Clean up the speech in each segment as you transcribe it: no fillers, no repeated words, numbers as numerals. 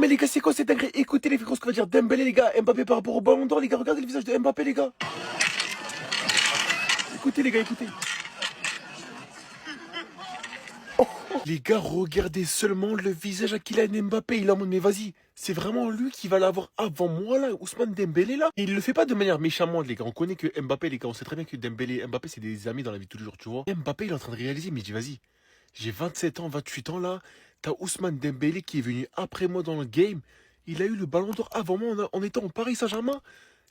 mais les gars, c'est quoi cette dinguerie? Écoutez les frérots, ce qu'on va dire Dembélé, les gars. Mbappé par rapport au Ballon d'Or, les gars. Regardez le visage de Mbappé, les gars. Écoutez, les gars, écoutez. Les gars, regardez seulement le visage à Kylian Mbappé. Il est en mode, mais vas-y, c'est vraiment lui qui va l'avoir avant moi, là, Ousmane Dembélé, là. Et il le fait pas de manière méchamment, les gars. On connaît que Mbappé, les gars, on sait très bien que Dembélé et Mbappé, c'est des amis dans la vie de tous les jours, tu vois. Et Mbappé, il est en train de réaliser, mais il dit, vas-y, j'ai 27 ans, 28 ans, là. T'as Ousmane Dembélé qui est venu après moi dans le game. Il a eu le ballon d'or avant moi en étant au Paris Saint-Germain.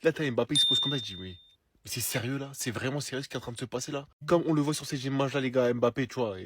Là, t'as Mbappé, il se pose comme ça, il dit, oui. Mais c'est sérieux là, c'est vraiment sérieux ce qui est en train de se passer là. Comme on le voit sur ces images là, les gars, Mbappé, tu vois,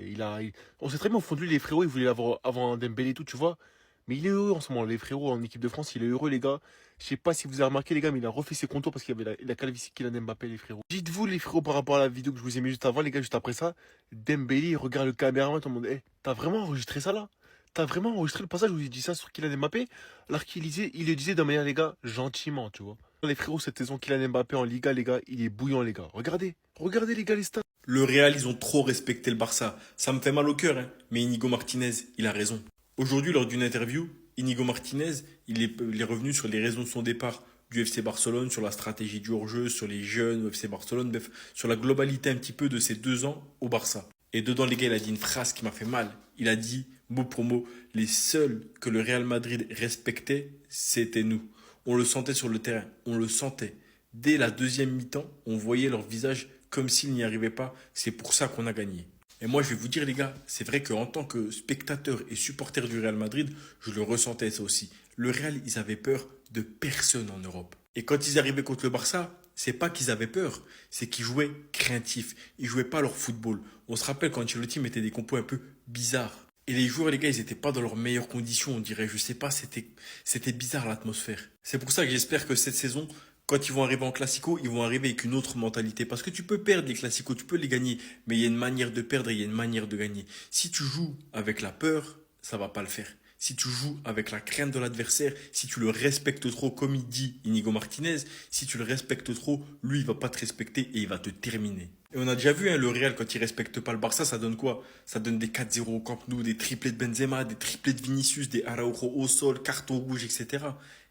on sait très bien au fond de lui, les frérots, ils voulaient avoir avant un Dembélé et tout, tu vois. Mais il est heureux en ce moment, les frérots en équipe de France, il est heureux, les gars. Je sais pas si vous avez remarqué, les gars, mais il a refait ses contours parce qu'il y avait la calvitie qu'il a Mbappé, les frérots. Dites-vous, les frérots, par rapport à la vidéo que je vous ai mis juste avant, les gars, juste après ça, Dembélé, il regarde le caméraman, tout le monde, t'as vraiment enregistré ça là? T'as vraiment enregistré le passage où il dit ça sur Kylian Mbappé, alors il le disait de manière, les gars, gentiment, tu vois. Les frérots, cette saison, Kylian Mbappé en Liga, les gars, il est bouillant, les gars. Regardez, regardez, les gars, les stats. Le Real, ils ont trop respecté le Barça. Ça me fait mal au cœur, hein. Mais Inigo Martinez, il a raison. Aujourd'hui, lors d'une interview, Inigo Martinez, il est revenu sur les raisons de son départ du FC Barcelone, sur la stratégie du hors-jeu, sur les jeunes au FC Barcelone, bref, sur la globalité un petit peu de ces 2 ans au Barça. Et dedans, les gars, il a dit une phrase qui m'a fait mal. Il a dit, mot pour mot, les seuls que le Real Madrid respectait, c'était nous. On le sentait sur le terrain, on le sentait. Dès la deuxième mi-temps, on voyait leur visage comme s'ils n'y arrivaient pas. C'est pour ça qu'on a gagné. Et moi, je vais vous dire, les gars, c'est vrai qu'en tant que spectateur et supporter du Real Madrid, je le ressentais ça aussi. Le Real, ils avaient peur de personne en Europe. Et quand ils arrivaient contre le Barça, c'est pas qu'ils avaient peur, c'est qu'ils jouaient craintifs. Ils jouaient pas leur football. On se rappelle quand Ancelotti mettait des compos un peu bizarres. Et les joueurs, les gars, ils étaient pas dans leurs meilleures conditions, on dirait. Je sais pas, c'était bizarre l'atmosphère. C'est pour ça que j'espère que cette saison, quand ils vont arriver en Classico, ils vont arriver avec une autre mentalité. Parce que tu peux perdre les Classicos, tu peux les gagner, mais il y a une manière de perdre et il y a une manière de gagner. Si tu joues avec la peur, ça va pas le faire. Si tu joues avec la crainte de l'adversaire, si tu le respectes trop, comme il dit Inigo Martinez, si tu le respectes trop, lui, il va pas te respecter et il va te terminer. Et on a déjà vu, hein, le Real, quand il respecte pas le Barça, ça donne quoi? Ça donne des 4-0 au Camp Nou, des triplés de Benzema, des triplés de Vinicius, des Araujo au sol, carton rouge, etc.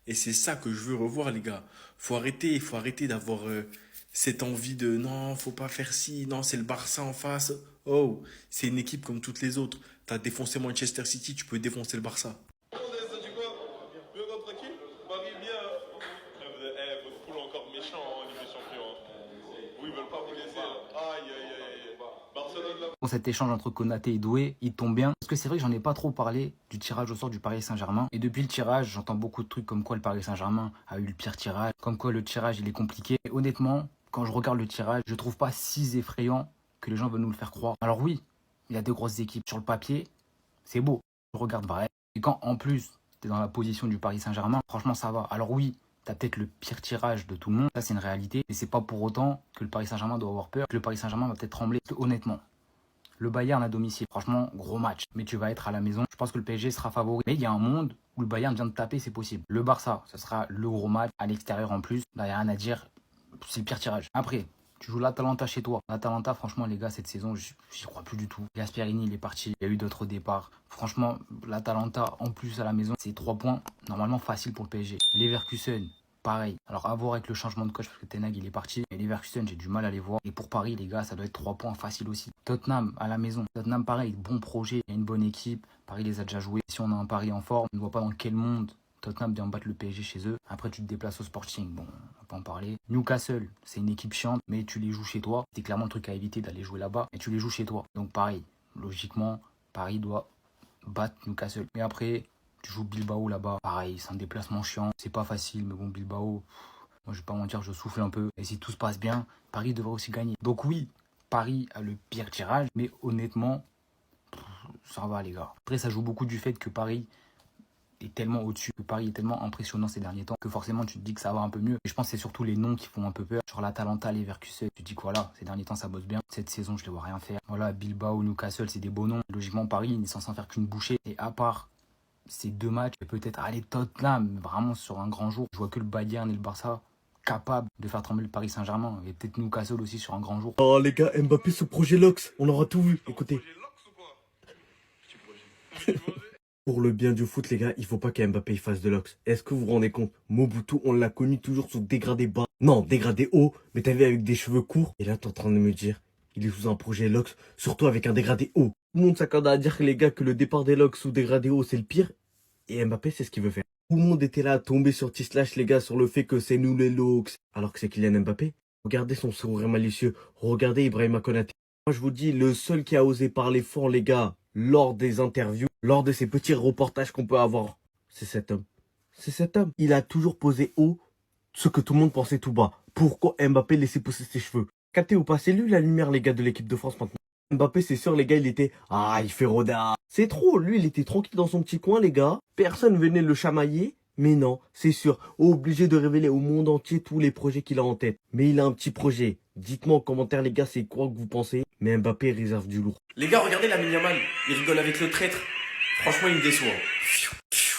Et c'est ça que je veux revoir, les gars. Faut arrêter d'avoir cette envie de non, faut pas faire ci, non, c'est le Barça en face. Oh, c'est une équipe comme toutes les autres. T'as défoncé Manchester City, tu peux défoncer le Barça. Ça dit quoi? Bien tranquille? Paris bien, hein? Votre poule encore méchant en Ligue des Champions, hein. Oui, ils veulent pas vous laisser, hein. Aïe, aïe, aïe. Barcelone là. Bon, cet échange entre Konaté et Doué, il tombe bien. Parce que c'est vrai que j'en ai pas trop parlé du tirage au sort du Paris Saint-Germain. Et depuis le tirage, j'entends beaucoup de trucs comme quoi le Paris Saint-Germain a eu le pire tirage, comme quoi le tirage il est compliqué. Et honnêtement, quand je regarde le tirage, je trouve pas si effrayant que les gens veulent nous le faire croire. Alors oui, il y a deux grosses équipes sur le papier, c'est beau. Je regarde vrai. Et quand en plus, t'es dans la position du Paris Saint-Germain, franchement ça va. Alors oui, t'as peut-être le pire tirage de tout le monde, ça c'est une réalité. Et c'est pas pour autant que le Paris Saint-Germain doit avoir peur, que le Paris Saint-Germain va peut-être trembler. Parce que, honnêtement, le Bayern à domicile, franchement, gros match. Mais tu vas être à la maison. Je pense que le PSG sera favori. Mais il y a un monde où le Bayern vient de taper, c'est possible. Le Barça, ce sera le gros match à l'extérieur en plus. Il n'y a rien à dire. C'est le pire tirage. Après, tu joues l'Atalanta chez toi. L'Atalanta, franchement, les gars, cette saison, j'y crois plus du tout. Gasperini, il est parti. Il y a eu d'autres départs. Franchement, l'Atalanta, en plus à la maison, c'est 3 points. Normalement, facile pour le PSG. Leverkusen, pareil. Alors, à voir avec le changement de coach, parce que Ten Hag, il est parti. Et Leverkusen, j'ai du mal à les voir. Et pour Paris, les gars, ça doit être 3 points facile aussi. Tottenham, à la maison. Tottenham, pareil, bon projet. Il y a une bonne équipe. Paris les a déjà joués. Si on a un Paris en forme, on ne voit pas dans quel monde Tottenham vient battre le PSG chez eux. Après, tu te déplaces au Sporting. Bon, on va pas en parler. Newcastle, c'est une équipe chiante, mais tu les joues chez toi. C'est clairement le truc à éviter d'aller jouer là-bas. Et tu les joues chez toi. Donc, pareil, logiquement, Paris doit battre Newcastle. Mais après, tu joues Bilbao là-bas. Pareil, c'est un déplacement chiant. C'est pas facile, mais bon, Bilbao, moi, je vais pas mentir, je souffle un peu. Et si tout se passe bien, Paris devrait aussi gagner. Donc, oui, Paris a le pire tirage, mais honnêtement, ça va, les gars. Après, ça joue beaucoup du fait que Paris est tellement au-dessus, que Paris est tellement impressionnant ces derniers temps, que forcément, tu te dis que ça va un peu mieux. Et je pense que c'est surtout les noms qui font un peu peur. Genre l'Atalanta, Leverkusen, tu te dis que voilà, ces derniers temps, ça bosse bien. Cette saison, je les vois rien faire. Voilà, Bilbao, Newcastle, c'est des beaux noms. Logiquement, Paris, il n'est censé en faire qu'une bouchée. Et à part ces 2 matchs, et peut-être aller Tottenham, vraiment sur un grand jour. Je vois que le Bayern et le Barça capables de faire trembler le Paris Saint-Germain. Et peut-être Newcastle aussi sur un grand jour. Oh les gars, Mbappé ce projet Lox, on aura tout vu, écoutez. Projet Lox ou quoi? Petit projet. Pour le bien du foot, les gars, il faut pas qu'Mbappé fasse de l'ox. Est-ce que vous vous rendez compte? Mobutu, on l'a connu toujours sous dégradé bas. Non, dégradé haut, mais t'as vu avec des cheveux courts. Et là, t'es en train de me dire, il est sous un projet LOX, surtout avec un dégradé haut. Tout le monde s'accorde à dire, les gars, que le départ des LOX sous dégradé haut, c'est le pire. Et Mbappé, c'est ce qu'il veut faire. Tout le monde était là à tomber sur Tislash, les gars, sur le fait que c'est nous les LOX, alors que c'est Kylian Mbappé. Regardez son sourire malicieux. Regardez Ibrahima Konaté. Moi, je vous dis, le seul qui a osé parler fort, les gars, lors des interviews, lors de ces petits reportages qu'on peut avoir, c'est cet homme. C'est cet homme. Il a toujours posé haut ce que tout le monde pensait tout bas. Pourquoi Mbappé laissait pousser ses cheveux? Captez ou pas, c'est lui la lumière, les gars, de l'équipe de France maintenant. Mbappé, c'est sûr, les gars, il était... Ah, il fait Roda. C'est trop, lui, il était tranquille dans son petit coin, les gars. Personne venait le chamailler. Mais non, c'est sûr, obligé de révéler au monde entier tous les projets qu'il a en tête. Mais il a un petit projet. Dites-moi en commentaire, les gars, c'est quoi que vous pensez. Mais Mbappé réserve du lourd. Les gars, regardez Lamine Yamal, il rigole avec le traître. Franchement, il me déçoit.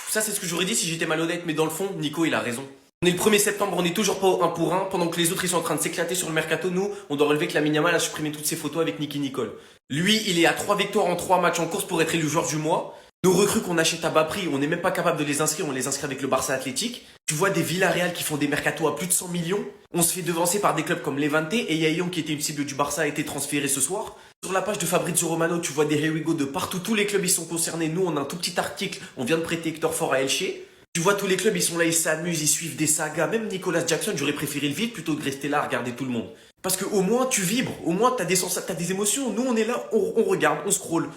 Ça, c'est ce que j'aurais dit si j'étais malhonnête, mais dans le fond, Nico, il a raison. On est le 1er septembre, on est toujours pas au 1 pour 1, pendant que les autres ils sont en train de s'éclater sur le mercato. Nous, on doit relever que Lamine Yamal a supprimé toutes ses photos avec Nicky Nicole. Lui, il est à 3 victoires en 3 matchs en course pour être élu joueur du mois. Nos recrues qu'on achète à bas prix, on n'est même pas capable de les inscrire, on les inscrit avec le Barça Athlétique. Tu vois des Villarreal qui font des mercatos à plus de 100 millions. On se fait devancer par des clubs comme Levante et Yayon qui était une cible du Barça a été transféré ce soir. Sur la page de Fabrizio Romano, tu vois des Here We Go de partout. Tous les clubs ils sont concernés. Nous, on a un tout petit article. On vient de prêter Hector Fort à Elche. Tu vois tous les clubs, ils sont là, ils s'amusent, ils suivent des sagas. Même Nicolas Jackson, j'aurais préféré le vide plutôt que de rester là à regarder tout le monde. Parce que au moins tu vibres, au moins t'as des émotions. Nous, on est là, on regarde, on scrolle.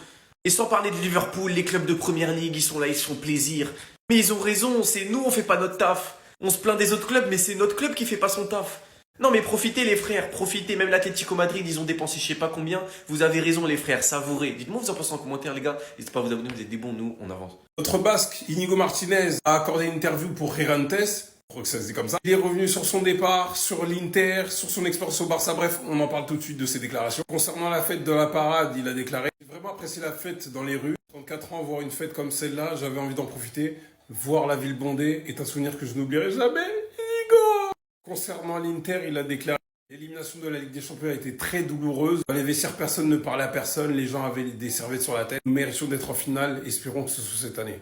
Et sans parler de Liverpool, les clubs de première ligue, ils sont là, ils se font plaisir. Mais ils ont raison, c'est nous, on fait pas notre taf. On se plaint des autres clubs, mais c'est notre club qui fait pas son taf. Non mais profitez les frères, profitez, même l'Atlético Madrid, ils ont dépensé je sais pas combien. Vous avez raison les frères, savourez. Dites-moi vous en pensez en commentaire les gars. N'hésitez pas à vous abonner, vous êtes des bons, nous, on avance. Notre Basque, Inigo Martinez, a accordé une interview pour Rirantes. Je crois que ça se dit comme ça. Il est revenu sur son départ, sur l'Inter, sur son expérience au Barça. Bref, on en parle tout de suite de ses déclarations. Concernant la fête de la parade, il a déclaré: j'ai vraiment apprécié la fête dans les rues. 34 ans, voir une fête comme celle-là, j'avais envie d'en profiter. Voir la ville bondée est un souvenir que je n'oublierai jamais. Inigo! Concernant l'Inter, il a déclaré: l'élimination de la Ligue des Champions a été très douloureuse. Dans les vestiaires, personne ne parlait à personne. Les gens avaient des serviettes sur la tête. Nous méritions d'être en finale. Espérons que ce soit cette année.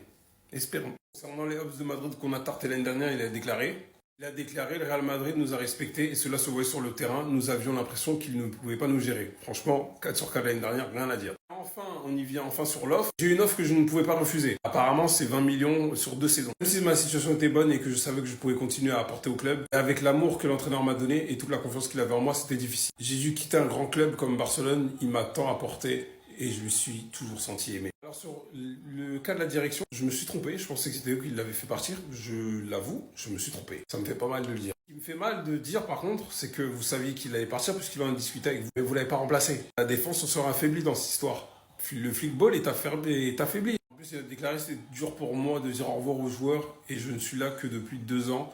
Espérons. Concernant les Hobbs de Madrid qu'on a tarté l'année dernière, il a déclaré: le Real Madrid nous a respectés et cela se voyait sur le terrain. Nous avions l'impression qu'ils ne pouvaient pas nous gérer. Franchement, 4 sur 4 l'année dernière, rien à dire. Enfin, on y vient enfin sur l'offre. J'ai une offre que je ne pouvais pas refuser. Apparemment, c'est 20 millions sur 2 saisons. Même si ma situation était bonne et que je savais que je pouvais continuer à apporter au club, avec l'amour que l'entraîneur m'a donné et toute la confiance qu'il avait en moi, c'était difficile. J'ai dû quitter un grand club comme Barcelone. Il m'a tant apporté et je me suis toujours senti aimé. Alors sur le cas de la direction, je me suis trompé. Je pensais que c'était eux qui l'avaient fait partir. Je l'avoue, je me suis trompé. Ça me fait pas mal de le dire. Ce qui me fait mal de dire par contre, c'est que vous saviez qu'il allait partir puisqu'il en discutait avec vous. Mais vous l'avez pas remplacé. La défense se sera affaiblie dans cette histoire. Le flickball est affaibli. En plus, il a déclaré que c'était dur pour moi de dire au revoir aux joueurs et je ne suis là que depuis 2 ans.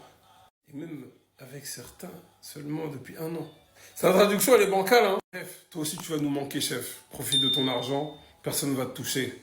Et même avec certains, seulement depuis 1 an. Sa traduction, elle est bancale, hein. Bref, toi aussi tu vas nous manquer, chef. Profite de ton argent, personne ne va te toucher.